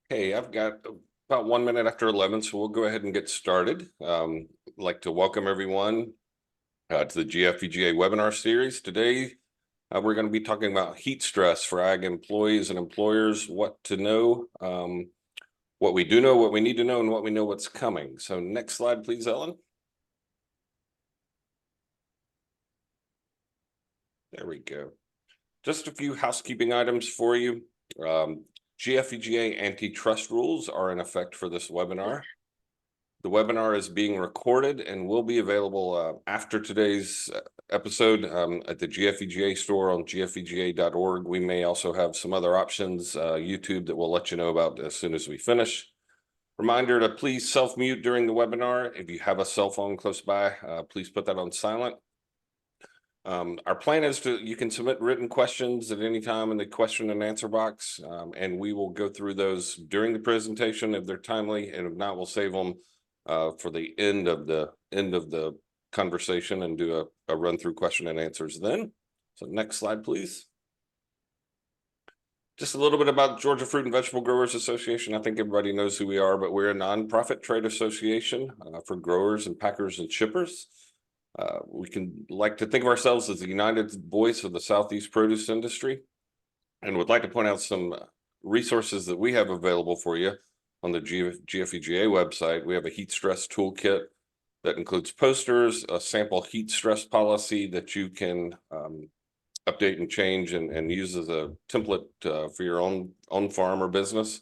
Hey, I've got about 1 minute after 11, so we'll go ahead and get started. I'd like to welcome everyone to the GFVGA webinar series. Today, we're going to be talking about heat stress for ag employees and employers, what to know, what we do know, what we need to know, and what we know what's coming. So next slide, please, Ellen. There we go. Just a few housekeeping items for you. GFVGA antitrust rules are in effect for this webinar. The webinar is being recorded and will be available after today's episode at the GFVGA store on gfvga.org. We may also have some other options, YouTube, that we'll let you know about as soon as we finish. Reminder to please self-mute during the webinar. If you have a cell phone close by, please put that on silent. Our plan is you can submit written questions at any time in the question and answer box, and we will go through those during the presentation if they're timely, and if not, we'll save them for the end of the conversation and do a run through question and answers then. So next slide, please. Just a little bit about Georgia Fruit and Vegetable Growers Association. I think everybody knows who we are, but we're a nonprofit trade association for growers and packers and shippers. We can like to think of ourselves as the united voice of the Southeast produce industry, and would like to point out some resources that we have available for you on the GFVGA website. We have a heat stress toolkit that includes posters, a sample heat stress policy that you can update and change and use as a template for your own farm or business,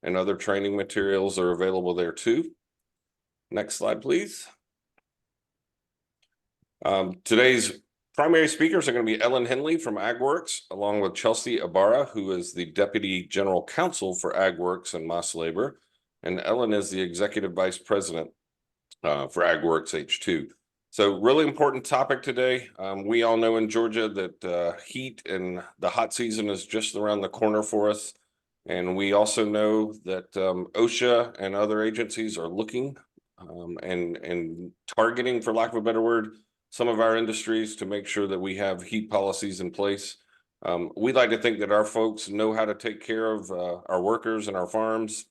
and other training materials are available there too. Next slide, please. Today's primary speakers are going to be Ellen Henley from AgWorks, along with Chelsea Ibarra, who is the Deputy General Counsel for AgWorks and Moss Labor, and Ellen is the Executive Vice President for AgWorks H2. So really important topic today. We all know in Georgia that heat and the hot season is just around the corner for us. And we also know that OSHA and other agencies are looking and targeting, for lack of a better word, some of our industries to make sure that we have heat policies in place. We like to think that our folks know how to take care of our workers and our farms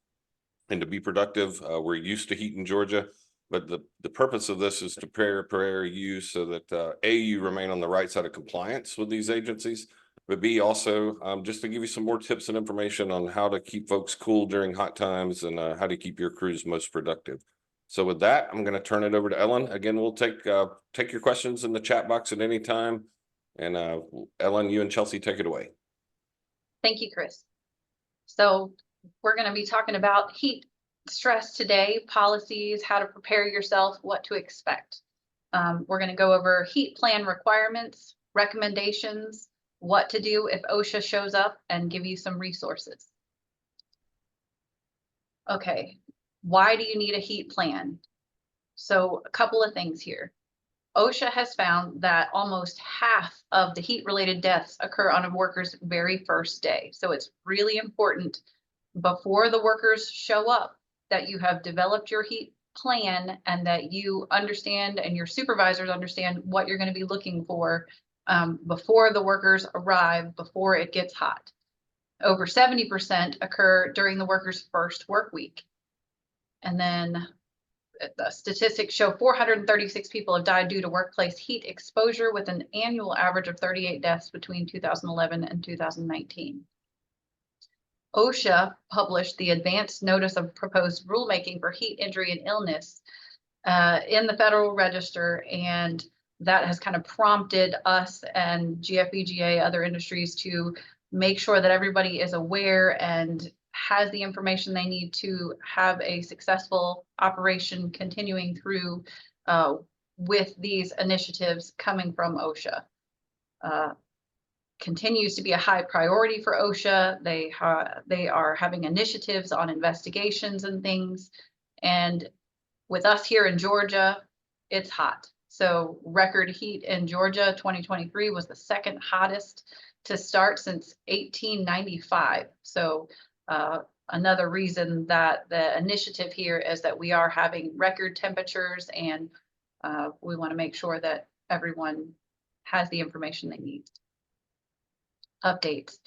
and to be productive. We're used to heat in Georgia, but the purpose of this is to prepare you so that A, you remain on the right side of compliance with these agencies, but B, also just to give you some more tips and information on how to keep folks cool during hot times and how to keep your crews most productive. So with that, I'm going to turn it over to Ellen. Again, we'll take your questions in the chat box at any time. And Ellen, you and Chelsea, take it away. Thank you, Chris. So we're going to be talking about heat stress today, policies, how to prepare yourself, what to expect. We're going to go over heat plan requirements, recommendations, what to do if OSHA shows up, and give you some resources. Okay. Why do you need a heat plan? So a couple of things here. OSHA has found that almost half of the heat-related deaths occur on a worker's very first day. So it's really important before the workers show up that you have developed your heat plan and that you understand and your supervisors understand what you're going to be looking for before the workers arrive, before it gets hot. Over 70% occur during the worker's first work week. And then the statistics show 436 people have died due to workplace heat exposure, with an annual average of 38 deaths between 2011 and 2019. OSHA published the Advanced Notice of Proposed Rulemaking for Heat Injury and Illness in the Federal Register, and that has kind of prompted us and GFVGA, other industries, to make sure that everybody is aware and has the information they need to have a successful operation continuing through with these initiatives coming from OSHA. Continues to be a high priority for OSHA. They are having initiatives on investigations and things. And with us here in Georgia, it's hot. So record heat in Georgia, 2023 was the second hottest to start since 1895. So another reason that the initiative here is that we are having record temperatures, and we want to make sure that everyone has the information they need. Updates.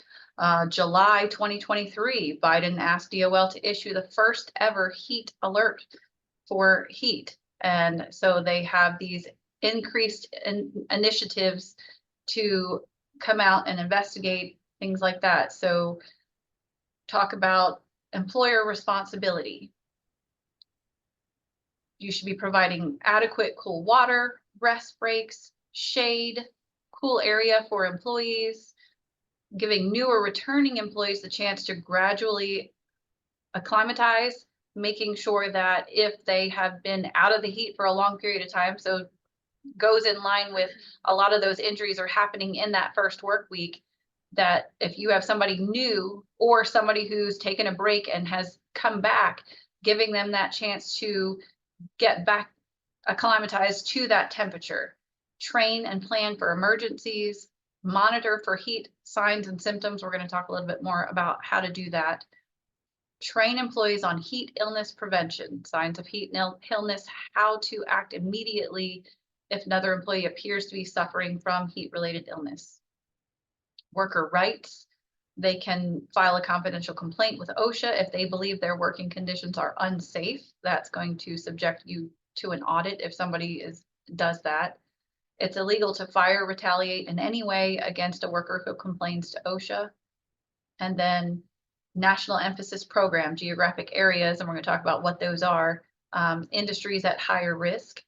July 2023, Biden asked DOL to issue the first ever heat alert for heat. And so they have these increased initiatives to come out and investigate things like that. So talk about employer responsibility. You should be providing adequate cool water, rest breaks, shade, cool area for employees, giving new or returning employees the chance to gradually acclimatize, making sure that if they have been out of the heat for a long period of time, so goes in line with a lot of those injuries are happening in that first work week, that if you have somebody new or somebody who's taken a break and has come back, giving them that chance to get back acclimatized to that temperature, train and plan for emergencies, monitor for heat signs and symptoms. We're going to talk a little bit more about how to do that. Train employees on heat illness prevention, signs of heat illness, how to act immediately if another employee appears to be suffering from heat-related illness. Worker rights, they can file a confidential complaint with OSHA if they believe their working conditions are unsafe. That's going to subject you to an audit if somebody does that. It's illegal to fire, retaliate in any way against a worker who complains to OSHA. And then national emphasis program, geographic areas, and we're going to talk about what those are, industries at higher risk.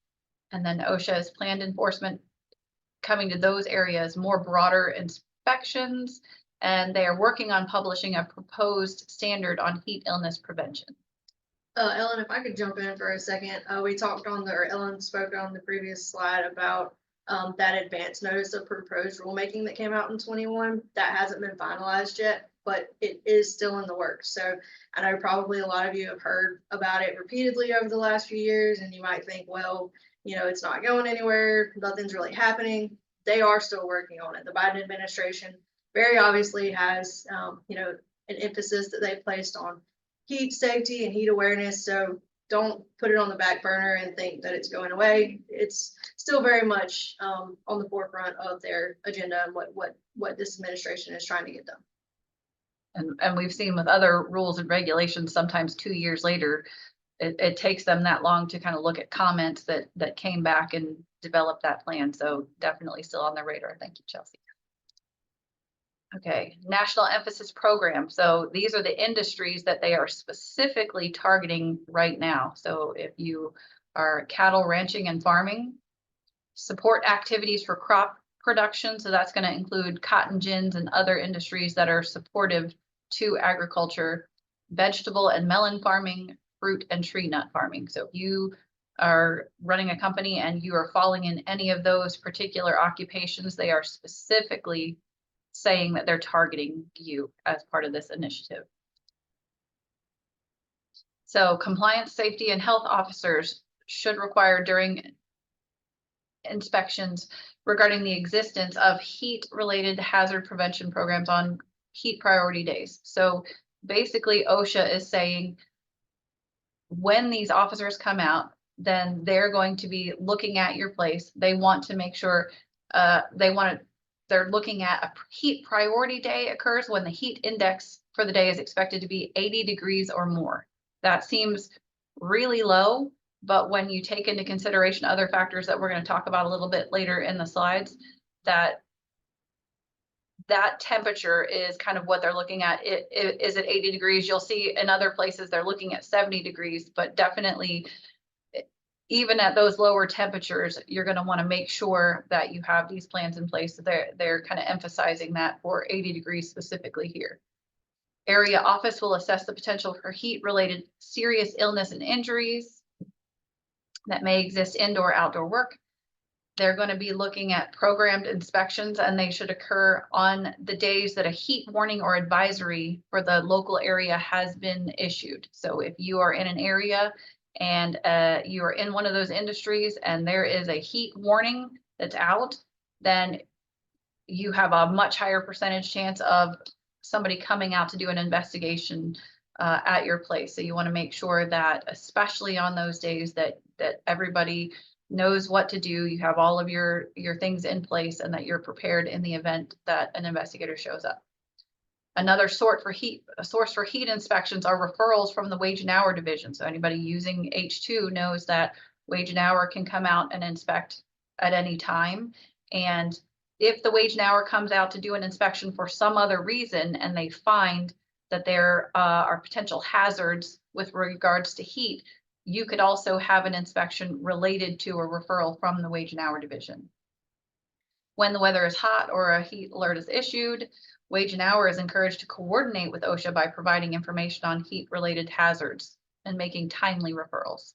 And then OSHA's planned enforcement coming to those areas, more broader inspections, and they are working on publishing a proposed standard on heat illness prevention. Ellen, if I could jump in for a second, we talked on or Ellen spoke on the previous slide about that advance notice of proposed rulemaking that came out in 21. That hasn't been finalized yet, but it is still in the works. So I know probably a lot of you have heard about it repeatedly over the last few years, and you might think, well, you know, it's not going anywhere, nothing's really happening. They are still working on it. The Biden administration very obviously has, you know, an emphasis that they've placed on heat safety and heat awareness. So don't put it on the back burner and think that it's going away. It's still very much on the forefront of their agenda and what this administration is trying to get done. And we've seen with other rules and regulations, sometimes 2 years later, it takes them that long to kind of look at comments that came back and develop that plan. So definitely still on the radar. Thank you, Chelsea. Okay, national emphasis program. So these are the industries that they are specifically targeting right now. So if you are cattle ranching and farming, support activities for crop production. So that's going to include cotton gins and other industries that are supportive to agriculture, vegetable and melon farming, fruit and tree nut farming. So if you are running a company and you are falling in any of those particular occupations, they are specifically saying that they're targeting you as part of this initiative. So compliance, safety, and health officers should require during inspections regarding the existence of heat-related hazard prevention programs on heat priority days. So basically OSHA is saying when these officers come out, then they're going to be looking at your place. They want to make sure they're looking at a heat priority day occurs when the heat index for the day is expected to be 80 degrees or more. That seems really low, but when you take into consideration other factors that we're going to talk about a little bit later in the slides, that temperature is kind of what they're looking at. Is it 80 degrees? You'll see in other places they're looking at 70 degrees, but definitely even at those lower temperatures, you're going to want to make sure that you have these plans in place. So they're kind of emphasizing that for 80 degrees specifically here. Area office will assess the potential for heat-related serious illness and injuries that may exist indoor, outdoor work. They're going to be looking at programmed inspections, and they should occur on the days that a heat warning or advisory for the local area has been issued. So if you are in an area and you are in one of those industries and there is a heat warning that's out, then you have a much higher percentage chance of somebody coming out to do an investigation at your place. So you want to make sure that, especially on those days, that everybody knows what to do, you have all of your things in place, and that you're prepared in the event that an investigator shows up. Another source for heat inspections are referrals from the wage and hour division. So anybody using H2 knows that wage and hour can come out and inspect at any time. And if the wage and hour comes out to do an inspection for some other reason and they find that there are potential hazards with regards to heat, you could also have an inspection related to a referral from the wage and hour division. When the weather is hot or a heat alert is issued, wage and hour is encouraged to coordinate with OSHA by providing information on heat-related hazards and making timely referrals.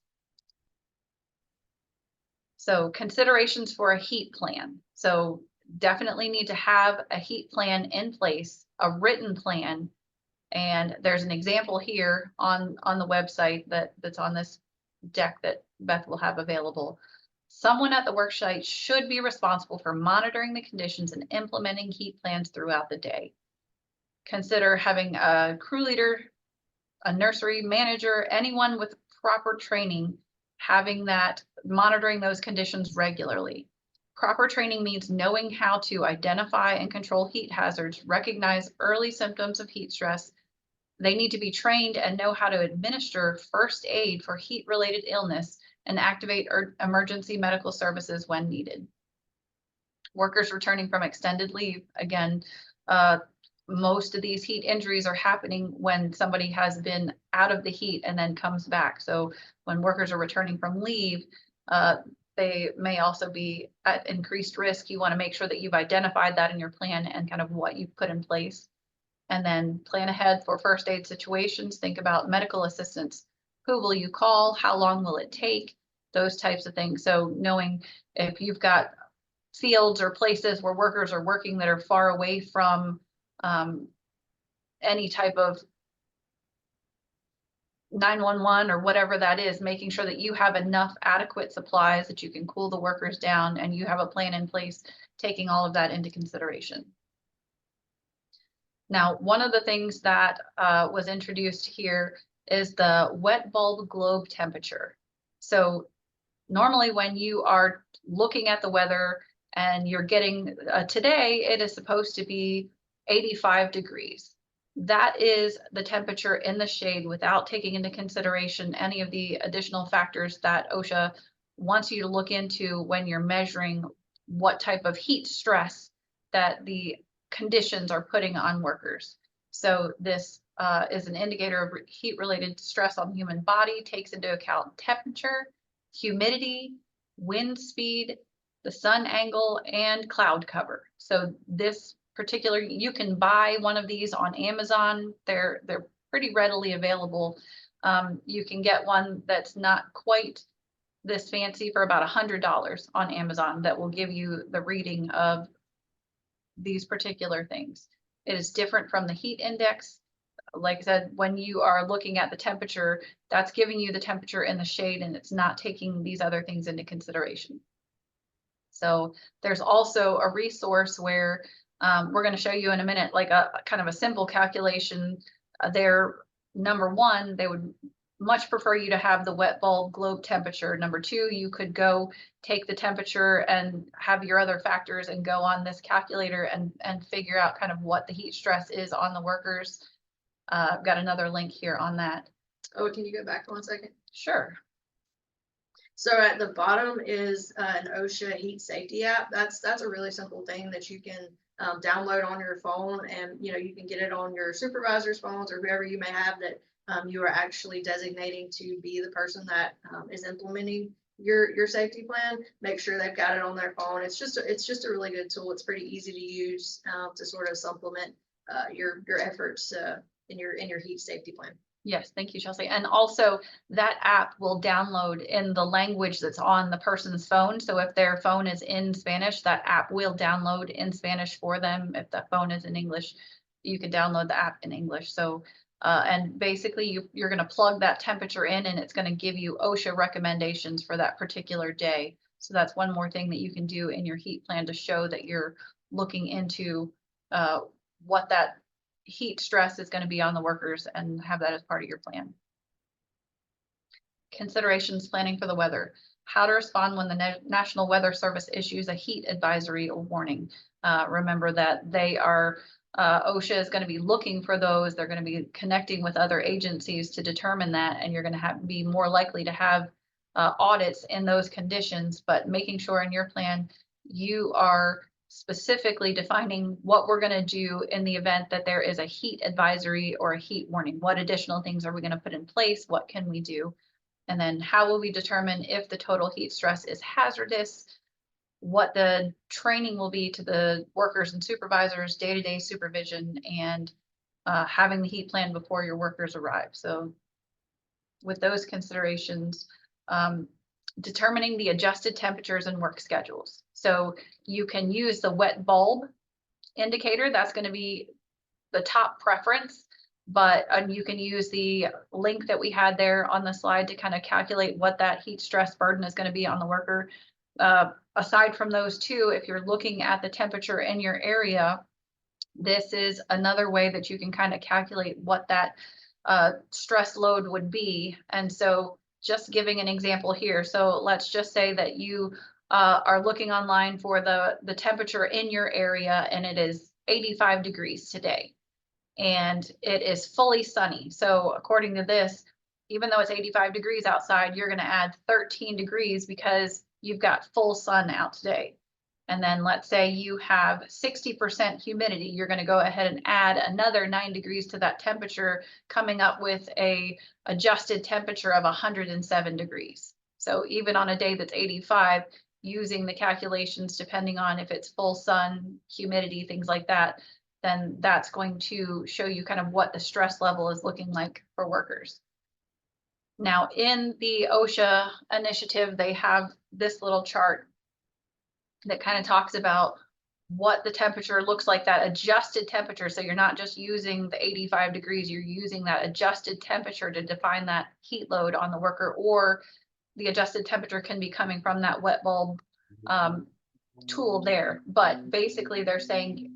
So considerations for a heat plan. So definitely need to have a heat plan in place, a written plan. And there's an example here on the website that's on this deck that Beth will have available. Someone at the work site should be responsible for monitoring the conditions and implementing heat plans throughout the day. Consider having a crew leader, a nursery manager, anyone with proper training, having that, monitoring those conditions regularly. Proper training means knowing how to identify and control heat hazards, recognize early symptoms of heat stress. They need to be trained and know how to administer first aid for heat-related illness and activate emergency medical services when needed. Workers returning from extended leave, again, most of these heat injuries are happening when somebody has been out of the heat and then comes back. So when workers are returning from leave, they may also be at increased risk. You want to make sure that you've identified that in your plan and kind of what you've put in place. And then plan ahead for first aid situations. Think about medical assistance. Who will you call? How long will it take? Those types of things. So knowing if you've got fields or places where workers are working that are far away from any type of 911 or whatever that is, making sure that you have enough adequate supplies that you can cool the workers down and you have a plan in place, taking all of that into consideration. Now, one of the things that was introduced here is the wet bulb globe temperature. So normally when you are looking at the weather and you're getting, today it is supposed to be 85 degrees. That is the temperature in the shade without taking into consideration any of the additional factors that OSHA wants you to look into when you're measuring what type of heat stress that the conditions are putting on workers. So this is an indicator of heat-related stress on the human body, takes into account temperature, humidity, wind speed, the sun angle, and cloud cover. So this particular, you can buy one of these on Amazon. They're pretty readily available. You can get one that's not quite this fancy for about $100 on Amazon that will give you the reading of these particular things. It is different from the heat index. Like I said, when you are looking at the temperature, that's giving you the temperature in the shade and it's not taking these other things into consideration. So there's also a resource where we're going to show you in a minute, like a kind of a simple calculation. There, number one, they would much prefer you to have the wet bulb globe temperature. Number two, you could go take the temperature and have your other factors and go on this calculator and figure out kind of what the heat stress is on the workers. I've got another link here on that. Oh, can you go back 1 second? Sure. So at the bottom is an OSHA heat safety app. That's a really simple thing that you can download on your phone, and you can get it on your supervisor's phones or whoever you may have that you are actually designating to be the person that is implementing your safety plan. Make sure they've got it on their phone. It's just a really good tool. It's pretty easy to use to sort of supplement your efforts in your heat safety plan. Yes, thank you, Chelsea. And also that app will download in the language that's on the person's phone. So if their phone is in Spanish, that app will download in Spanish for them. If the phone is in English, you can download the app in English. So, and basically you're going to plug that temperature in and it's going to give you OSHA recommendations for that particular day. So that's one more thing that you can do in your heat plan to show that you're looking into what that heat stress is going to be on the workers and have that as part of your plan. Considerations planning for the weather. How to respond when the National Weather Service issues a heat advisory or warning. Remember that they are OSHA is going to be looking for those. They're going to be connecting with other agencies to determine that, and you're going to be more likely to have audits in those conditions, but making sure in your plan you are specifically defining what we're going to do in the event that there is a heat advisory or a heat warning. What additional things are we going to put in place? What can we do? And then how will we determine if the total heat stress is hazardous? What the training will be to the workers and supervisors, day-to-day supervision, and having the heat plan before your workers arrive. So with those considerations, determining the adjusted temperatures and work schedules. So you can use the wet bulb indicator. That's going to be the top preference, but you can use the link that we had there on the slide to kind of calculate what that heat stress burden is going to be on the worker. Aside from those two, if you're looking at the temperature in your area, this is another way that you can kind of calculate what that stress load would be. And so just giving an example here. So let's just say that you are looking online for the temperature in your area, and it is 85 degrees today, and it is fully sunny. So according to this, even though it's 85 degrees outside, you're going to add 13 degrees because you've got full sun out today. And then let's say you have 60% humidity, you're going to go ahead and add another 9 degrees to that temperature, coming up with a adjusted temperature of 107 degrees. So even on a day that's 85, using the calculations, depending on if it's full sun, humidity, things like that, then that's going to show you kind of what the stress level is looking like for workers. Now, in the OSHA initiative, they have this little chart that kind of talks about what the temperature looks like, that adjusted temperature. So you're not just using the 85 degrees, you're using that adjusted temperature to define that heat load on the worker, or the adjusted temperature can be coming from that wet bulb tool there. But basically they're saying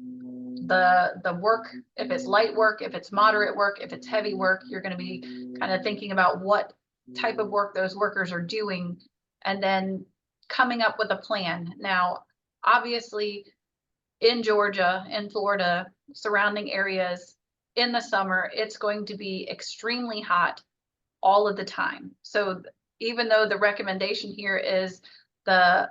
the work, if it's light work, if it's moderate work, if it's heavy work, you're going to be kind of thinking about what type of work those workers are doing, and then coming up with a plan. Now, obviously in Georgia, in Florida, surrounding areas, in the summer, it's going to be extremely hot all of the time. So even though the recommendation here is the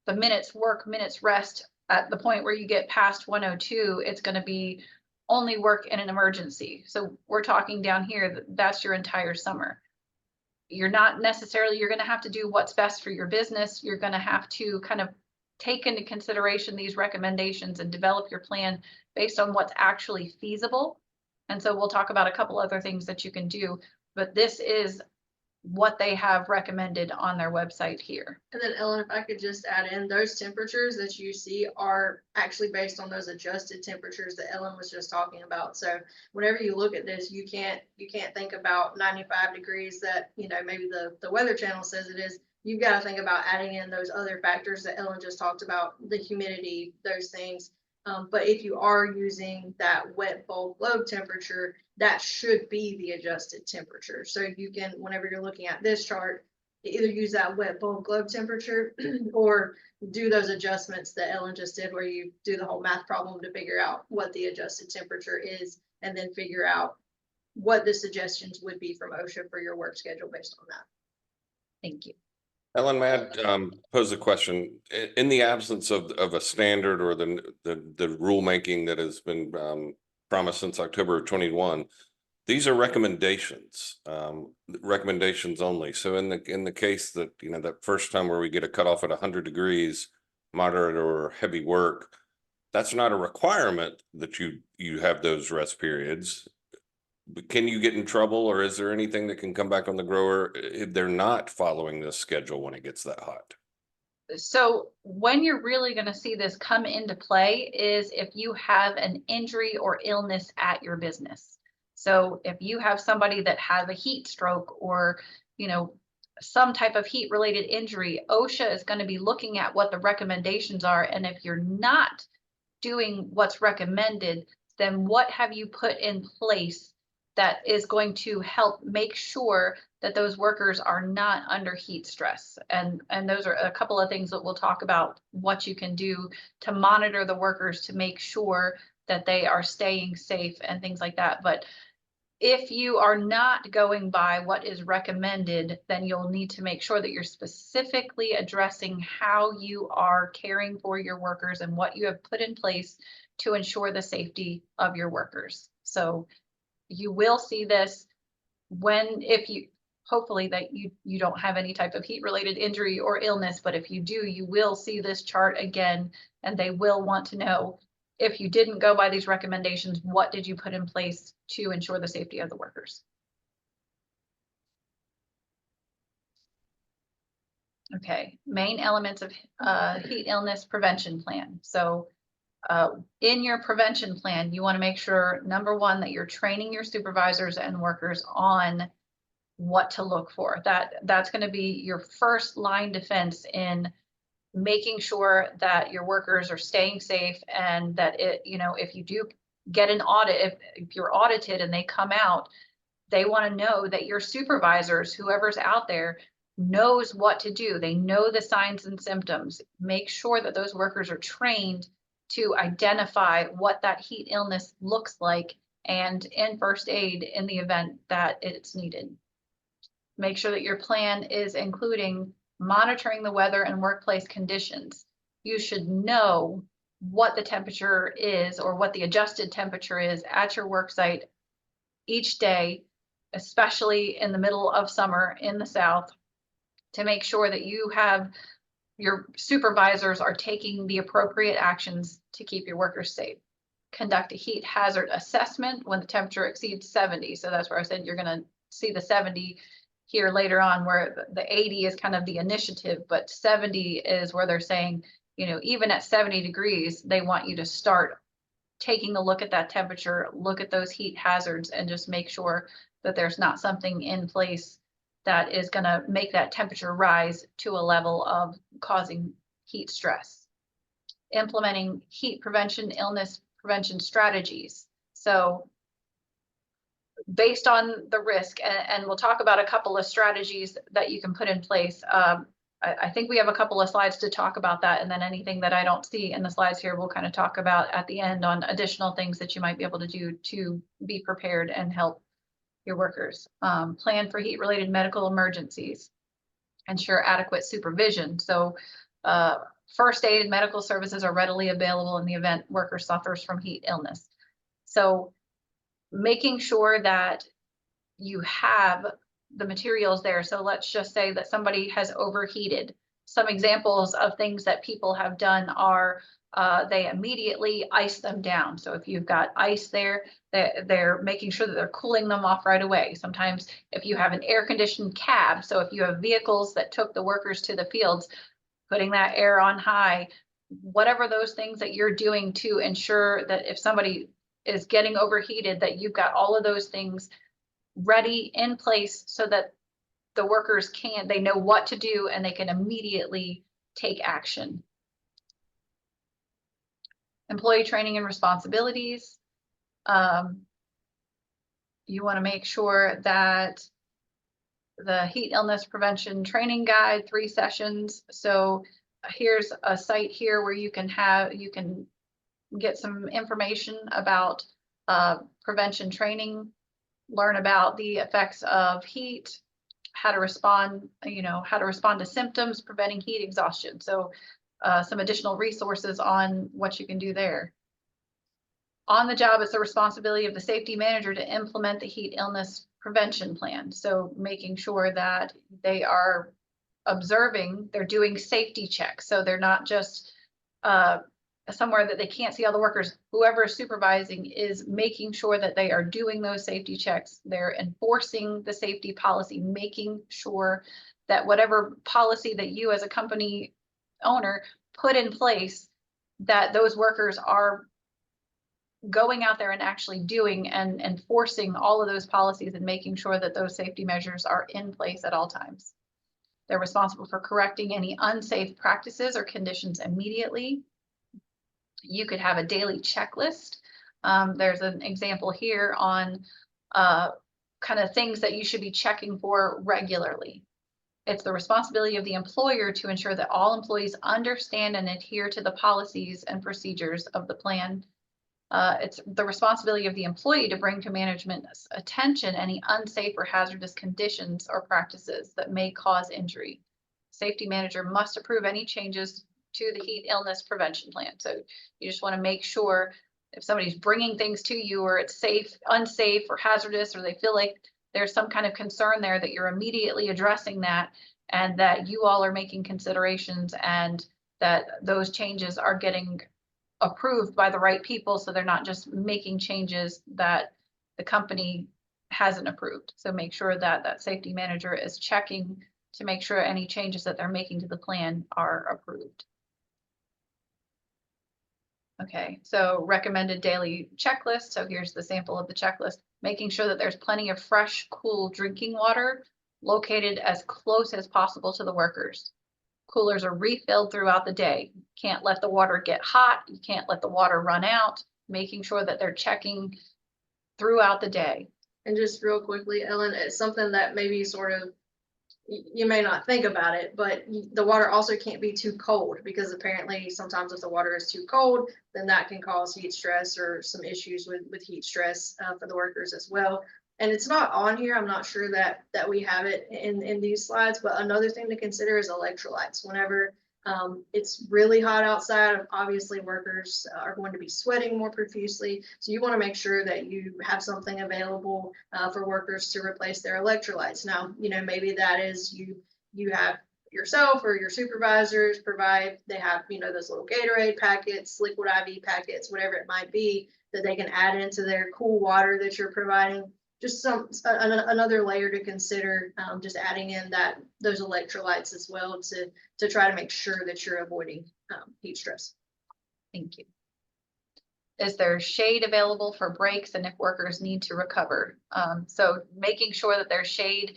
minutes work, minutes rest, at the point where you get past 102, it's going to be only work in an emergency. So we're talking down here, that's your entire summer. You're not necessarily, you're going to have to do what's best for your business. You're going to have to kind of take into consideration these recommendations and develop your plan based on what's actually feasible. And so we'll talk about a couple other things that you can do, but this is what they have recommended on their website here. And then Ellen, if I could just add in, those temperatures that you see are actually based on those adjusted temperatures that Ellen was just talking about. So whenever you look at this, you can't think about 95 degrees that, you know, maybe the Weather Channel says it is. You've got to think about adding in those other factors that Ellen just talked about, the humidity, those things. But if you are using that wet bulb globe temperature, that should be the adjusted temperature. So you can, whenever you're looking at this chart, either use that wet bulb globe temperature or do those adjustments that Ellen just did, where you do the whole math problem to figure out what the adjusted temperature is, and then figure out what the suggestions would be from OSHA for your work schedule based on that. Thank you. Ellen, may I pose a question? In the absence of a standard or the rulemaking that has been promised since October of 21, these are recommendations, recommendations only. So in the case that, you know, that first time where we get a cutoff at 100 degrees, moderate or heavy work, that's not a requirement that you have those rest periods. Can you get in trouble, or is there anything that can come back on the grower if they're not following this schedule when it gets that hot? So when you're really going to see this come into play is if you have an injury or illness at your business. So if you have somebody that has a heat stroke or, you know, some type of heat related injury, OSHA is going to be looking at what the recommendations are. And if you're not doing what's recommended, then what have you put in place that is going to help make sure that those workers are not under heat stress? And those are a couple of things that we'll talk about, what you can do to monitor the workers to make sure that they are staying safe and things like that. But if you are not going by what is recommended, then you'll need to make sure that you're specifically addressing how you are caring for your workers and what you have put in place to ensure the safety of your workers. So you will see this if you, hopefully that you don't have any type of heat related injury or illness, but if you do, you will see this chart again, and they will want to know, if you didn't go by these recommendations, what did you put in place to ensure the safety of the workers? Okay, main elements of heat illness prevention plan. So in your prevention plan, you want to make sure, number one, that you're training your supervisors and workers on what to look for. That's going to be your first line defense in making sure that your workers are staying safe, and that if you do get an audit, if you're audited and they come out, they want to know that your supervisors, whoever's out there, knows what to do. They know the signs and symptoms. Make sure that those workers are trained to identify what that heat illness looks like, and in first aid in the event that it's needed. Make sure that your plan is including monitoring the weather and workplace conditions. You should know what the temperature is, or what the adjusted temperature is at your work site each day, especially in the middle of summer in the South, to make sure that your supervisors are taking the appropriate actions to keep your workers safe. Conduct a heat hazard assessment when the temperature exceeds 70. So that's where I said you're going to see the 70 here later on, where the 80 is kind of the initiative, but 70 is where they're saying, even at 70 degrees, they want you to start taking a look at that temperature, look at those heat hazards, and just make sure that there's not something in place that is going to make that temperature rise to a level of causing heat stress. Implementing heat prevention, illness prevention strategies. So based on the risk, and we'll talk about a couple of strategies that you can put in place. I think we have a couple of slides to talk about that, and then anything that I don't see in the slides here, we'll kind of talk about at the end on additional things that you might be able to do to be prepared and help your workers. Plan for heat-related medical emergencies. Ensure adequate supervision. So first aid and medical services are readily available in the event worker suffers from heat illness. So making sure that you have the materials there. So let's just say that somebody has overheated. Some examples of things that people have done are they immediately ice them down. So if you've got ice there, they're making sure that they're cooling them off right away. Sometimes if you have an air-conditioned cab, so if you have vehicles that took the workers to the fields, putting that air on high, whatever those things that you're doing to ensure that if somebody is getting overheated, that you've got all of those things ready in place so that the workers they know what to do and they can immediately take action. Employee training and responsibilities. You want to make sure that the heat illness prevention training guide, 3 sessions. So here's a site here where you can get some information about prevention training, learn about the effects of heat, how to respond to symptoms, preventing heat exhaustion. So some additional resources on what you can do there. On the job, it's the responsibility of the safety manager to implement the heat illness prevention plan. So making sure that they are observing, they're doing safety checks. So they're not just somewhere that they can't see all the workers. Whoever is supervising is making sure that they are doing those safety checks. They're enforcing the safety policy, making sure that whatever policy that you as a company owner put in place, that those workers are going out there and actually doing and enforcing all of those policies and making sure that those safety measures are in place at all times. They're responsible for correcting any unsafe practices or conditions immediately. You could have a daily checklist. There's an example here on kind of things that you should be checking for regularly. It's the responsibility of the employer to ensure that all employees understand and adhere to the policies and procedures of the plan. It's the responsibility of the employee to bring to management's attention any unsafe or hazardous conditions or practices that may cause injury. Safety manager must approve any changes to the heat illness prevention plan. So you just want to make sure if somebody's bringing things to you or it's safe, unsafe, or hazardous, or they feel like there's some kind of concern there, that you're immediately addressing that, and that you all are making considerations, and that those changes are getting approved by the right people, so they're not just making changes that the company hasn't approved. So make sure that that safety manager is checking to make sure any changes that they're making to the plan are approved. Okay, so recommended daily checklist. So here's the sample of the checklist. Making sure that there's plenty of fresh, cool drinking water located as close as possible to the workers. Coolers are refilled throughout the day. Can't let the water get hot. You can't let the water run out. Making sure that they're checking throughout the day. And just real quickly, Ellen, it's something that maybe sort of, you may not think about it, but the water also can't be too cold, because apparently sometimes if the water is too cold, then that can cause heat stress or some issues with heat stress for the workers as well. And it's not on here. I'm not sure that we have it in these slides, but another thing to consider is electrolytes. Whenever it's really hot outside, obviously workers are going to be sweating more profusely. So you want to make sure that you have something available for workers to replace their electrolytes. Now, you know, maybe that is you have yourself or your supervisors provide, they have, you know, those little Gatorade packets, liquid IV packets, whatever it might be, that they can add into their cool water that you're providing. Just another layer to consider, just adding in those electrolytes as well to try to make sure that you're avoiding heat stress. Thank you. Is there shade available for breaks and if workers need to recover? So making sure that there's shade,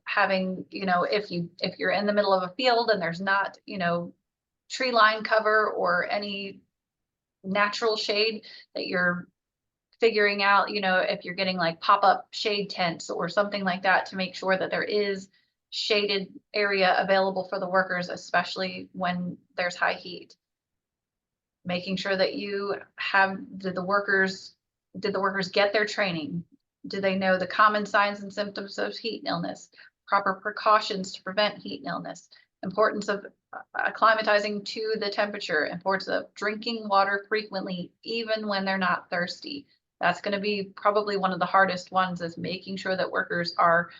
having, you know, if you're in the middle of a field and there's not, you know, tree line cover or any natural shade, that you're figuring out, you know, if you're getting like pop-up shade tents or something like that, to make sure that there is shaded area available for the workers, especially when there's high heat. Making sure that you have, did the workers get their training? Do they know the common signs and symptoms of heat illness? Proper precautions to prevent heat illness? Importance of acclimatizing to the temperature, importance of drinking water frequently, even when they're not thirsty. That's going to be probably one of the hardest ones, is making sure that workers are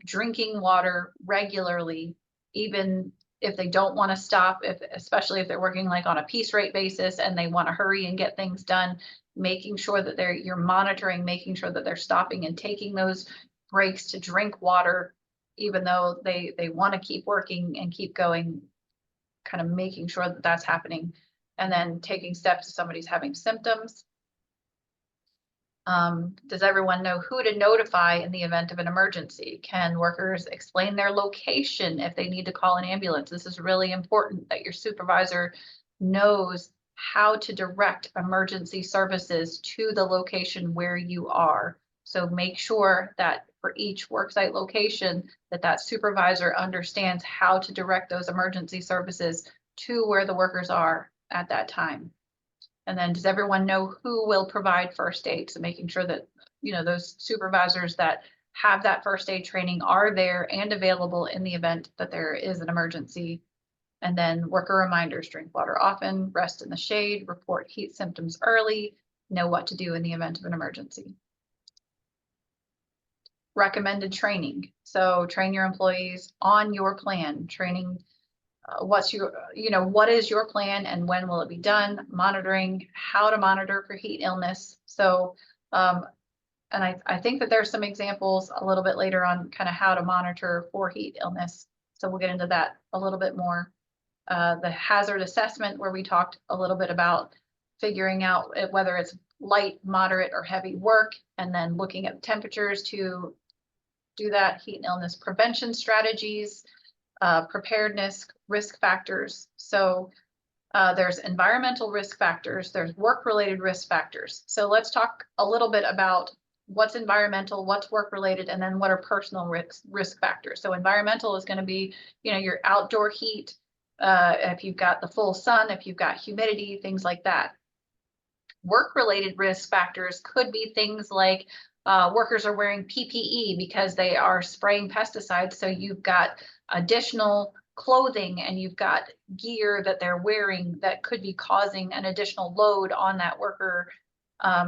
drinking water regularly, even if they don't want to stop, especially if they're working like on a piece rate basis and they want to hurry and get things done, making sure that you're monitoring, making sure that they're stopping and taking those breaks to drink water, even though they want to keep working and keep going, kind of making sure that that's happening. And then taking steps if somebody's having symptoms. Does everyone know who to notify in the event of an emergency? Can workers explain their location if they need to call an ambulance? This is really important, that your supervisor knows how to direct emergency services to the location where you are. So make sure that for each worksite location, that supervisor understands how to direct those emergency services to where the workers are at that time. And then does everyone know who will provide first aid? So making sure that, you know, those supervisors that have that first aid training are there and available in the event that there is an emergency. And then worker reminders: drink water often, rest in the shade, report heat symptoms early, know what to do in the event of an emergency. Recommended training. So train your employees on your plan, training. What's your, you know, what is your plan and when will it be done? Monitoring, how to monitor for heat illness. So, and I think that there's some examples a little bit later on kind of how to monitor for heat illness. So we'll get into that a little bit more. The hazard assessment, where we talked a little bit about figuring out whether it's light, moderate, or heavy work, and then looking at temperatures to do that. Heat and illness prevention strategies, preparedness, risk factors. So there's environmental risk factors, there's work-related risk factors. So let's talk a little bit about what's environmental, what's work-related, and then what are personal risk factors. So environmental is going to be, you know, your outdoor heat, if you've got the full sun, if you've got humidity, things like that. Work-related risk factors could be things like workers are wearing PPE because they are spraying pesticides. So you've got additional clothing and you've got gear that they're wearing that could be causing an additional load on that worker.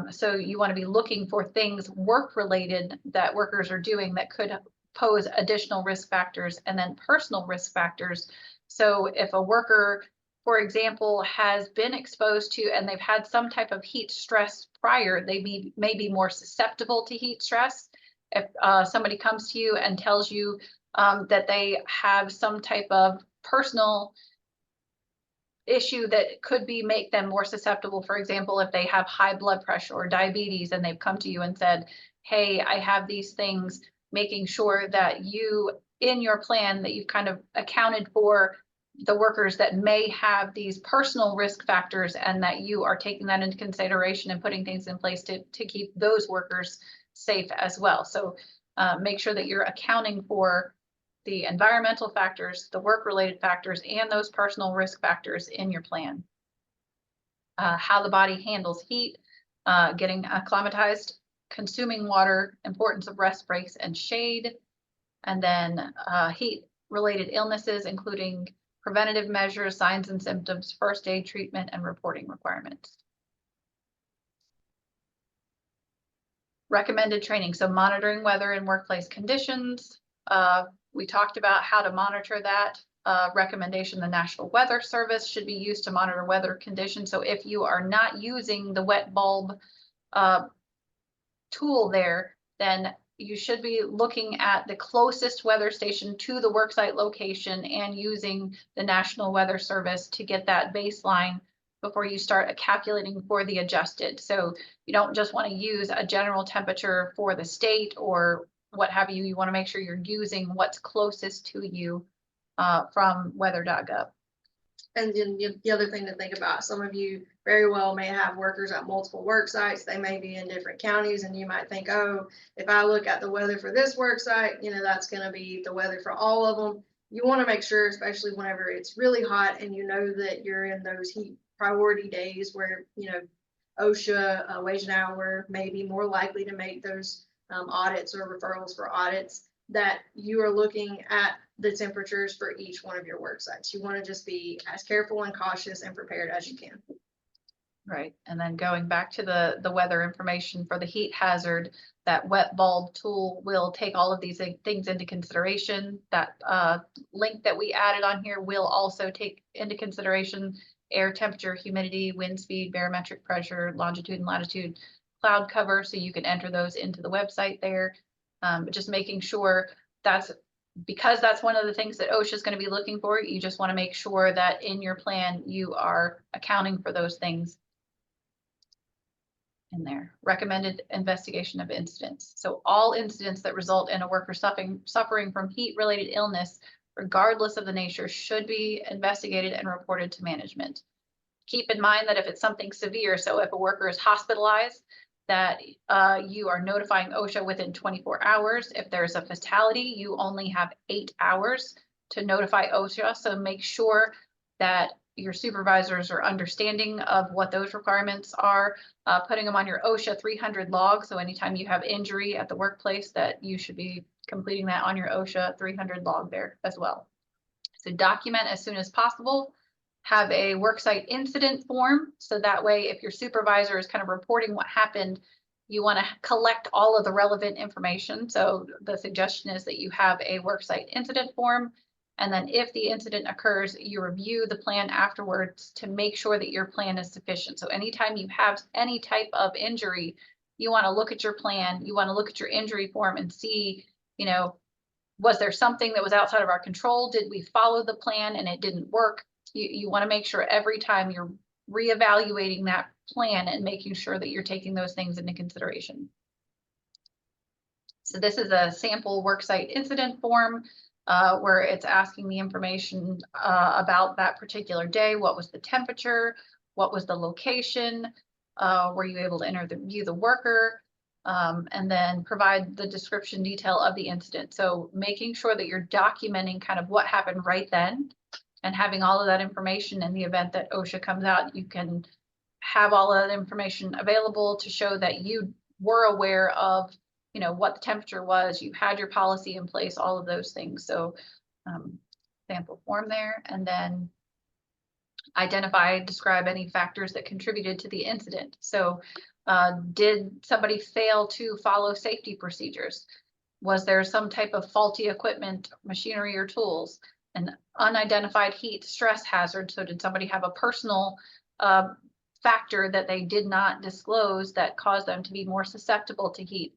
So you want to be looking for things work-related that workers are doing that could pose additional risk factors, and then personal risk factors. So if a worker, for example, has been exposed to and they've had some type of heat stress prior, they may be more susceptible to heat stress. If somebody comes to you and tells you that they have some type of personal issue that could make them more susceptible, for example, if they have high blood pressure or diabetes and they've come to you and said, hey, I have these things, making sure that you, in your plan, that you've kind of accounted for the workers that may have these personal risk factors and that you are taking that into consideration and putting things in place to keep those workers safe as well. So make sure that you're accounting for the environmental factors, the work-related factors, and those personal risk factors in your plan. How the body handles heat, getting acclimatized, consuming water, importance of rest breaks and shade, and then heat-related illnesses, including preventative measures, signs and symptoms, first aid treatment, and reporting requirements. Recommended training, so monitoring weather and workplace conditions. We talked about how to monitor that. Recommendation, the National Weather Service should be used to monitor weather conditions. So if you are not using the wet bulb tool there, then you should be looking at the closest weather station to the worksite location and using the National Weather Service to get that baseline before you start calculating for the adjusted. So you don't just want to use a general temperature for the state or what have you. You want to make sure you're using what's closest to you from weather.gov. And then the other thing to think about, some of you very well may have workers at multiple work sites. They may be in different counties, and you might think, oh, if I look at the weather for this work site, that's going to be the weather for all of them. You want to make sure, especially whenever it's really hot and you know that you're in those heat priority days where, OSHA, wage and hour may be more likely to make those audits or referrals for audits, that you are looking at the temperatures for each one of your work sites. You want to just be as careful and cautious and prepared as you can. Right, and then going back to the weather information for the heat hazard, that wet bulb tool will take all of these things into consideration. That link that we added on here will also take into consideration air temperature, humidity, wind speed, barometric pressure, longitude and latitude, cloud cover, so you can enter those into the website there. But just making sure because that's one of the things that OSHA is going to be looking for. You just want to make sure that in your plan you are accounting for those things in there. Recommended investigation of incidents. So all incidents that result in a worker suffering from heat-related illness, regardless of the nature, should be investigated and reported to management. Keep in mind that if it's something severe, so if a worker is hospitalized, that you are notifying OSHA within 24 hours. If there's a fatality, you only have 8 hours to notify OSHA. So make sure that your supervisors are understanding of what those requirements are, putting them on your OSHA 300 log. So anytime you have injury at the workplace, that you should be completing that on your OSHA 300 log there as well. So document as soon as possible. Have a worksite incident form. So that way, if your supervisor is kind of reporting what happened, you want to collect all of the relevant information. So the suggestion is that you have a worksite incident form. And then if the incident occurs, you review the plan afterwards to make sure that your plan is sufficient. So anytime you have any type of injury, you want to look at your plan, you want to look at your injury form and see, was there something that was outside of our control? Did we follow the plan and it didn't work? You want to make sure every time you're reevaluating that plan and making sure that you're taking those things into consideration. So this is a sample worksite incident form where it's asking the information about that particular day. What was the temperature? What was the location? Were you able to interview the worker? And then provide the description detail of the incident. So making sure that you're documenting kind of what happened right then, and having all of that information in the event that OSHA comes out, you can have all of that information available to show that you were aware of, what the temperature was, you had your policy in place, all of those things. So sample form there, and then identify, describe any factors that contributed to the incident. So did somebody fail to follow safety procedures? Was there some type of faulty equipment, machinery, or tools? An unidentified heat stress hazard. So did somebody have a personal factor that they did not disclose that caused them to be more susceptible to heat?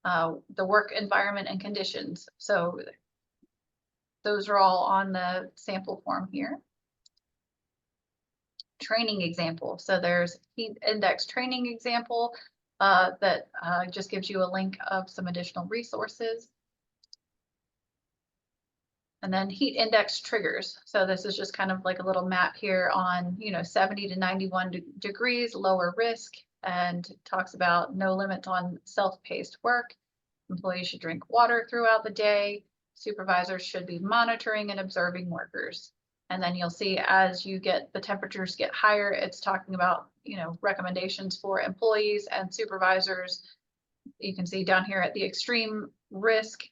The work environment and conditions. So those are all on the sample form here. Training example. So there's heat index training example that just gives you a link of some additional resources. And then heat index triggers. So this is just kind of like a little map here on, 70 to 91 degrees, lower risk, and talks about no limits on self-paced work. Employees should drink water throughout the day. Supervisors should be monitoring and observing workers. And then you'll see as the temperatures get higher, it's talking about, recommendations for employees and supervisors. You can see down here at the extreme risk,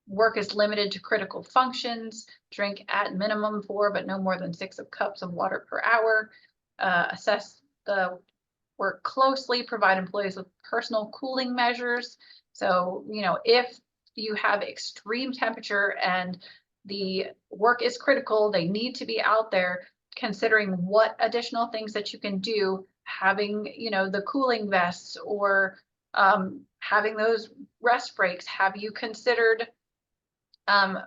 work is limited to critical functions, drink at minimum 4, but no more than 6 cups of water per hour. Assess the work closely, provide employees with personal cooling measures. So, if you have extreme temperature and the work is critical, they need to be out there, considering what additional things that you can do, having, the cooling vests, or having those rest breaks. Have you considered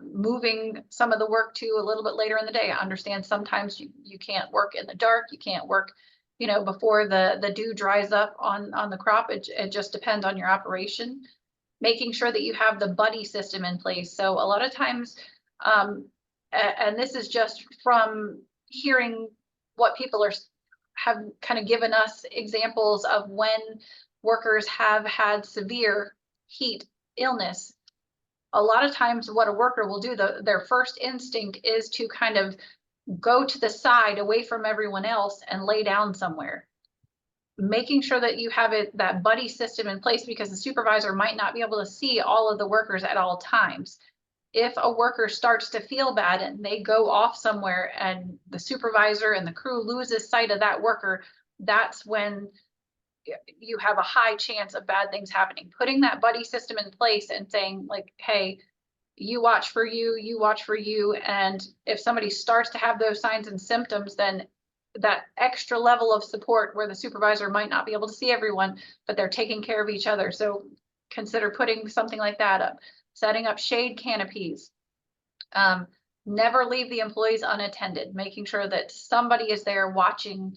moving some of the work to a little bit later in the day? I understand sometimes you can't work in the dark, you can't work, before the dew dries up on the crop. It just depends on your operation. Making sure that you have the buddy system in place. So a lot of times, and this is just from hearing what people have kind of given us examples of when workers have had severe heat illness. A lot of times what a worker will do, their first instinct is to kind of go to the side away from everyone else and lay down somewhere. Making sure that you have that buddy system in place, because the supervisor might not be able to see all of the workers at all times. If a worker starts to feel bad and they go off somewhere and the supervisor and the crew loses sight of that worker, that's when you have a high chance of bad things happening. Putting that buddy system in place and saying, like, hey, you watch for you watch for you. And if somebody starts to have those signs and symptoms, then that extra level of support where the supervisor might not be able to see everyone, but they're taking care of each other. So consider putting something like that up. Setting up shade canopies. Never leave the employees unattended, making sure that somebody is there watching.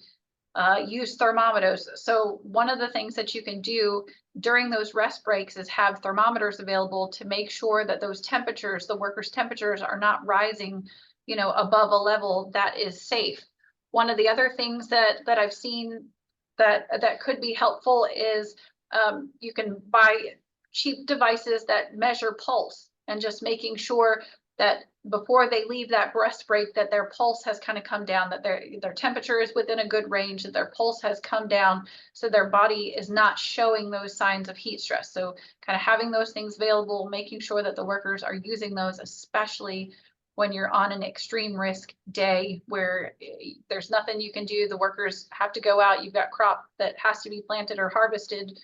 Use thermometers. So one of the things that you can do during those rest breaks is have thermometers available to make sure that those temperatures, the workers' temperatures, are not rising, above a level that is safe. One of the other things that I've seen that could be helpful is you can buy cheap devices that measure pulse, and just making sure that before they leave that rest break, that their pulse has kind of come down, that their temperature is within a good range, that their pulse has come down, so their body is not showing those signs of heat stress. So kind of having those things available, making sure that the workers are using those, especially when you're on an extreme risk day where there's nothing you can do. The workers have to go out, you've got crop that has to be planted or harvested,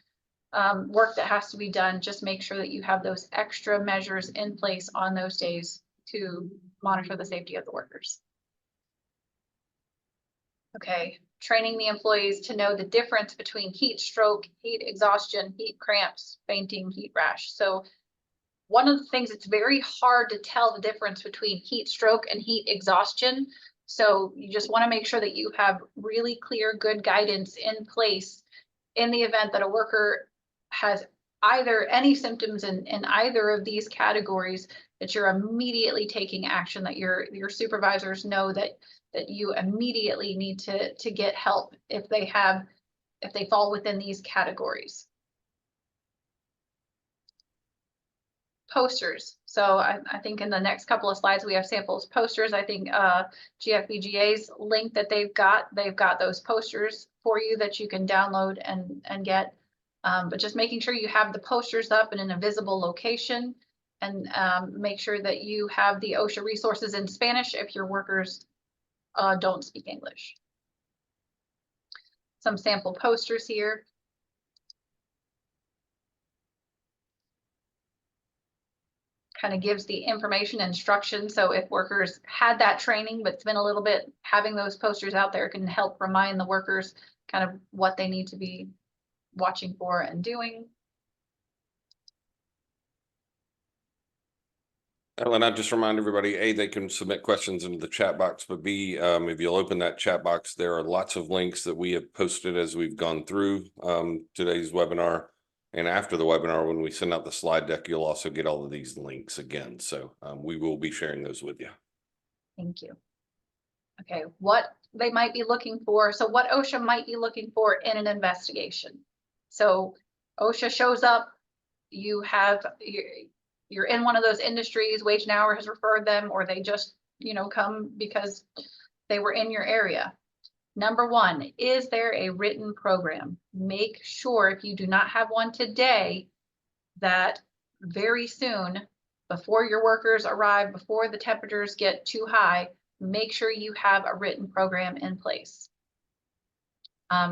work that has to be done. Just make sure that you have those extra measures in place on those days to monitor the safety of the workers. Okay, training the employees to know the difference between heat stroke, heat exhaustion, heat cramps, fainting, heat rash. So one of the things, it's very hard to tell the difference between heat stroke and heat exhaustion. So you just want to make sure that you have really clear, good guidance in place in the event that a worker has either any symptoms in either of these categories, that you're immediately taking action, that your supervisors know that you immediately need to get help if they fall within these categories. posters. So I think in the next couple of slides, we have samples posters. I think GFVGA's link that they've got those posters for you that you can download and get. But just making sure you have the posters up in a visible location, and make sure that you have the OSHA resources in Spanish if your workers don't speak English. Some sample posters here. Kind of gives the information instruction. So if workers had that training, but it's been a little bit, having those posters out there can help remind the workers kind of what they need to be watching for and doing. Ellen, I just remind everybody, A, they can submit questions into the chat box, but B, if you'll open that chat box, there are lots of links that we have posted as we've gone through today's webinar. And after the webinar, when we send out the slide deck, you'll also get all of these links again. So we will be sharing those with you. Thank you. Okay, what they might be looking for. So what OSHA might be looking for in an investigation. So OSHA shows up, you're in one of those industries, Wage and Hour has referred them, or they just, come because they were in your area. Number one, is there a written program? Make sure, if you do not have one today, that very soon, before your workers arrive, before the temperatures get too high, make sure you have a written program in place.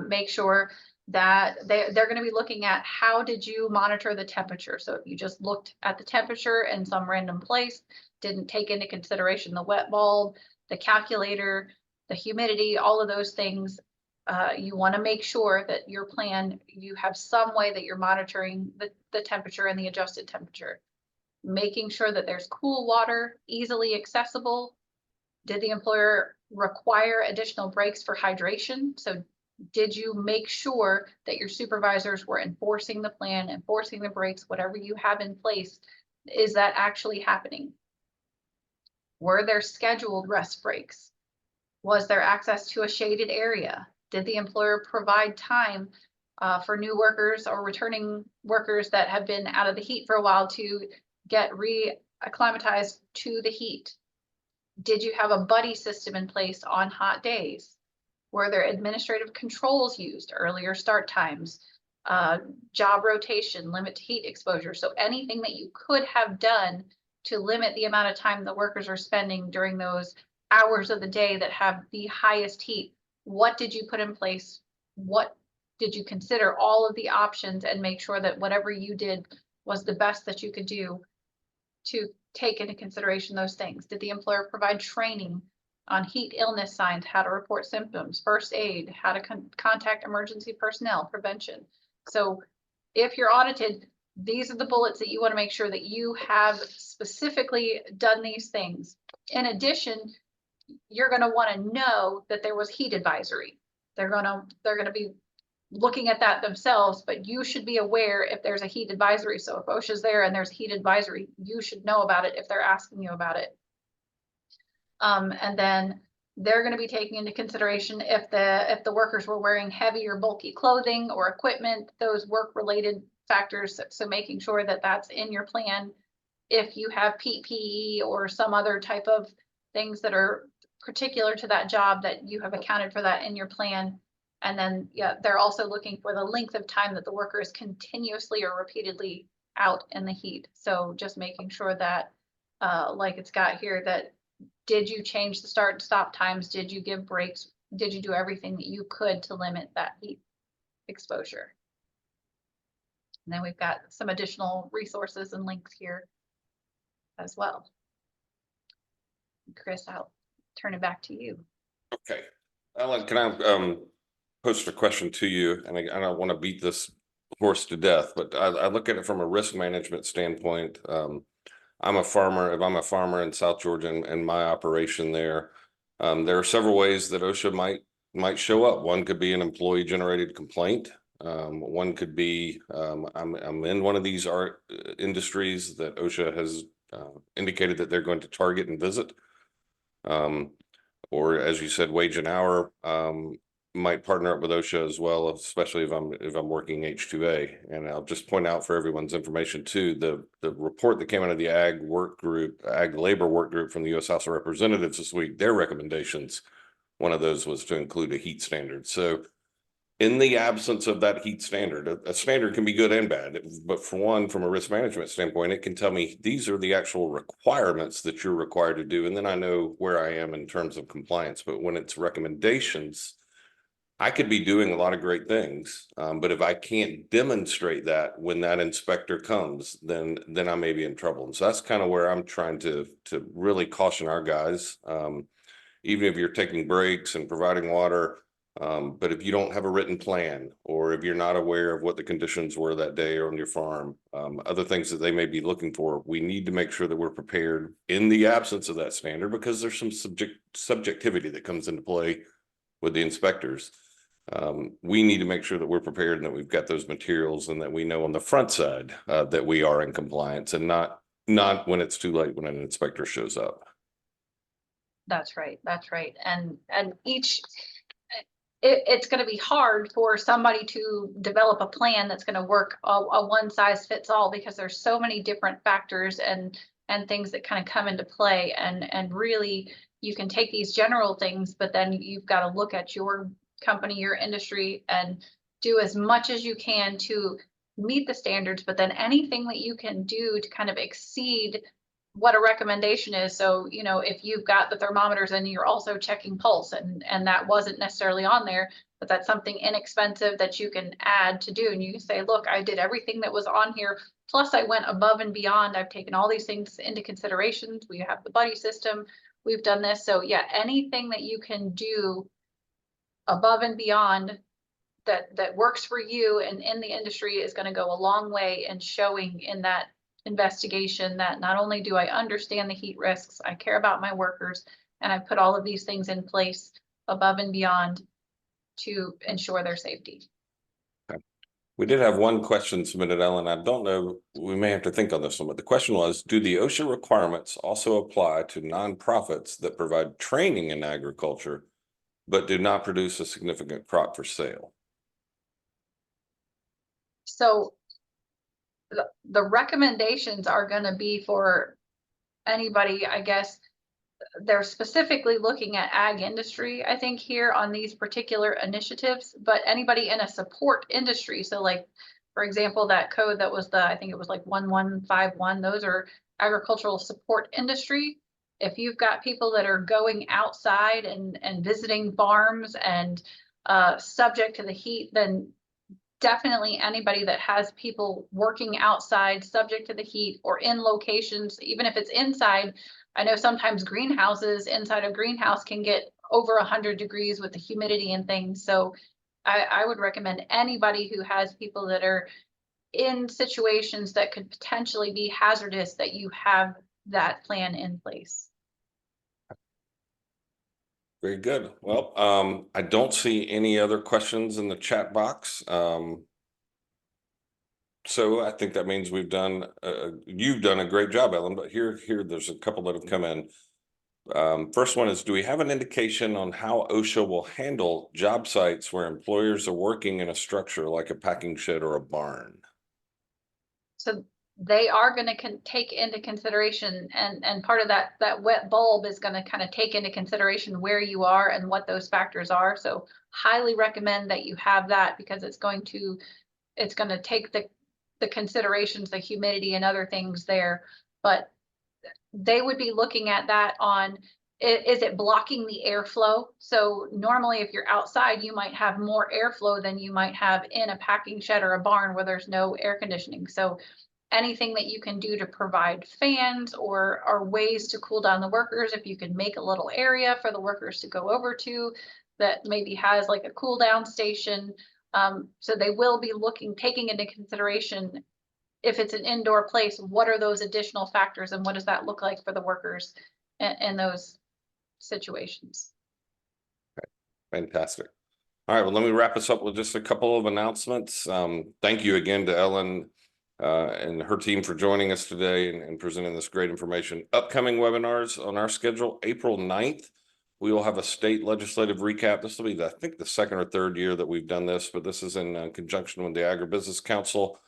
Make sure that they're going to be looking at, how did you monitor the temperature? So if you just looked at the temperature in some random place, didn't take into consideration the wet bulb, the calculator, the humidity, all of those things, you want to make sure that your plan, you have some way that you're monitoring the temperature and the adjusted temperature. Making sure that there's cool water, easily accessible. Did the employer require additional breaks for hydration? So did you make sure that your supervisors were enforcing the plan, enforcing the breaks, whatever you have in place? Is that actually happening? Were there scheduled rest breaks? Was there access to a shaded area? Did the employer provide time for new workers or returning workers that have been out of the heat for a while to get re-acclimatized to the heat? Did you have a buddy system in place on hot days? Were there administrative controls used, earlier start times, job rotation, limit to heat exposure? So anything that you could have done to limit the amount of time the workers are spending during those hours of the day that have the highest heat, what did you put in place? What did you consider? All of the options, and make sure that whatever you did was the best that you could do to take into consideration those things. Did the employer provide training on heat illness signs, how to report symptoms, first aid, how to contact emergency personnel, prevention? So if you're audited, these are the bullets that you want to make sure that you have specifically done these things. In addition, you're going to want to know that there was heat advisory. They're going to be looking at that themselves, but you should be aware if there's a heat advisory. So if OSHA's there and there's heat advisory, you should know about it if they're asking you about it. And then they're going to be taking into consideration if the workers were wearing heavy or bulky clothing or equipment, those work-related factors. So making sure that that's in your plan. If you have PPE or some other type of things that are particular to that job, that you have accounted for that in your plan. And then, yeah, they're also looking for the length of time that the worker is continuously or repeatedly out in the heat. So just making sure that, like it's got here, that did you change the start and stop times? Did you give breaks? Did you do everything that you could to limit that heat exposure? And then we've got some additional resources and links here as well. Chris, I'll turn it back to you. Okay. Ellen, can I post a question to you? And I don't want to beat this horse to death, but I look at it from a risk management standpoint. I'm a farmer. If I'm a farmer in South Georgia and my operation there are several ways that OSHA might show up. One could be an employee generated complaint. One could be I'm in one of these art industries that OSHA has indicated that they're going to target and visit. Or as you said, wage and hour. might partner up with OSHA as well, especially if I'm working H2A. And I'll just point out for everyone's information too, the report that came out of the ag labor work group from the U.S. House of Representatives this week, their recommendations, one of those was to include a heat standard. So in the absence of that heat standard, a standard can be good and bad, but for one, from a risk management standpoint, it can tell me these are the actual requirements that you're required to do. And then I know where I am in terms of compliance. But when it's recommendations, I could be doing a lot of great things. But if I can't demonstrate that when that inspector comes, then I may be in trouble. And so that's kind of where I'm trying to really caution our guys. Even if you're taking breaks and providing water, but if you don't have a written plan, or if you're not aware of what the conditions were that day on your farm, other things that they may be looking for, we need to make sure that we're prepared in the absence of that standard, because there's some subjectivity that comes into play with the inspectors. We need to make sure that we're prepared and that we've got those materials, and that we know on the front side that we are in compliance, and not when it's too late when an inspector shows up. That's right. That's right. And it's going to be hard for somebody to develop a plan that's going to work a one size fits all, because there's so many different factors and things that kind of come into play. And really, you can take these general things, but then you've got to look at your company, your industry, and do as much as you can to meet the standards. But then anything that you can do to kind of exceed what a recommendation is. So, you know, if you've got the thermometers and you're also checking pulse, and that wasn't necessarily on there, but that's something inexpensive that you can add to do. And you can say, look, I did everything that was on here. Plus I went above and beyond. I've taken all these things into consideration. We have the buddy system. We've done this. So yeah, anything that you can do above and beyond that works for you and in the industry is going to go a long way in showing in that investigation that not only do I understand the heat risks, I care about my workers, and I put all of these things in place above and beyond to ensure their safety. Okay. We did have one question submitted, Ellen. I don't know, we may have to think on this one, but the question was, do the OSHA requirements also apply to nonprofits that provide training in agriculture, but do not produce a significant crop for sale? So the recommendations are going to be for anybody, I guess. They're specifically looking at ag industry, I think, here on these particular initiatives, but anybody in a support industry. So like, for example, that code that was I think it was like 1151, those are agricultural support industry. If you've got people that are going outside and visiting farms and subject to the heat, then definitely anybody that has people working outside subject to the heat, or in locations, even if it's inside. I know sometimes greenhouses, inside of greenhouse, can get over 100 degrees with the humidity and things. So I would recommend anybody who has people that are in situations that could potentially be hazardous, that you have that plan in place. Very good. Well, I don't see any other questions in the chat box. So I think that means you've done a great job, Ellen, but here there's a couple that have come in. First one is, do we have an indication on how OSHA will handle job sites where employers are working in a structure like a packing shed or a barn? So they are going to take into consideration, and part of that wet bulb is going to kind of take into consideration where you are and what those factors are. So highly recommend that you have that, because it's going to take the considerations, the humidity and other things there. But they would be looking at that on, is it blocking the airflow? So normally if you're outside, you might have more airflow than you might have in a packing shed or a barn where there's no air conditioning. So anything that you can do to provide fans or ways to cool down the workers, if you can make a little area for the workers to go over to that maybe has like a cool down station. So they will be taking into consideration, if it's an indoor place, what are those additional factors and what does that look like for the workers in those situations? Fantastic. All right, well, let me wrap us up with just a couple of announcements. Thank you again to Ellen and her team for joining us today and presenting this great information. Upcoming webinars on our schedule: April 9th, We will have a state legislative recap. This will be, I think, the second or third year that we've done this, but this is in conjunction with the Agribusiness Council.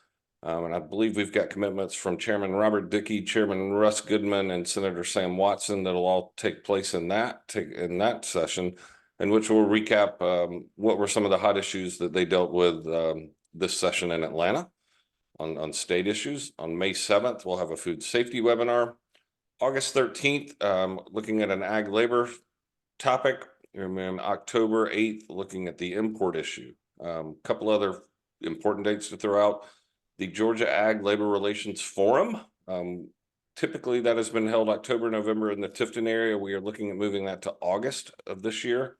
And I believe we've got commitments from Chairman Robert Dickey, Chairman Russ Goodman, and Senator Sam Watson that'll all take place in that session, in which we'll recap what were some of the hot issues that they dealt with this session in Atlanta on state issues. On May 7th, we'll have a food safety webinar. August 13th, looking at an ag labor topic, and then October 8th, looking at the import issue. Couple other important dates to throw out. The Georgia Ag Labor Relations Forum. Typically that has been held October, November in the Tifton area. We are looking at moving that to August of this year.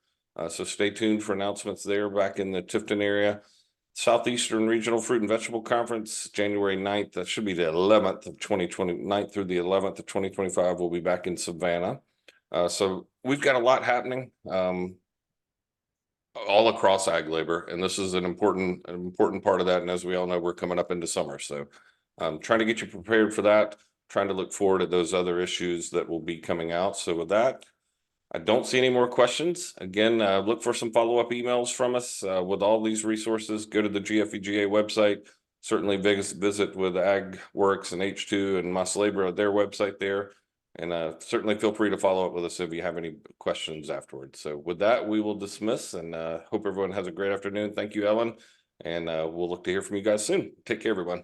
So stay tuned for announcements there back in the Tifton area. Southeastern Regional Fruit and Vegetable Conference, January 9th. That should be the 11th of 2020, 9th through the 11th of 2025. We'll be back in Savannah. So we've got a lot happening all across ag labor, and this is an important part of that. And as we all know, we're coming up into summer, so trying to get you prepared for that, trying to look forward to those other issues that will be coming out. So with that, I don't see any more questions. Again, look for some follow-up emails from us with all these resources. Go to the GFVGA website. Certainly visit with AgWorks and H2 and Moss Labor at their website there. And certainly feel free to follow up with us if you have any questions afterwards. So with that, we will dismiss, and hope everyone has a great afternoon. Thank you, Ellen. And we'll look to hear from you guys soon. Take care, everyone.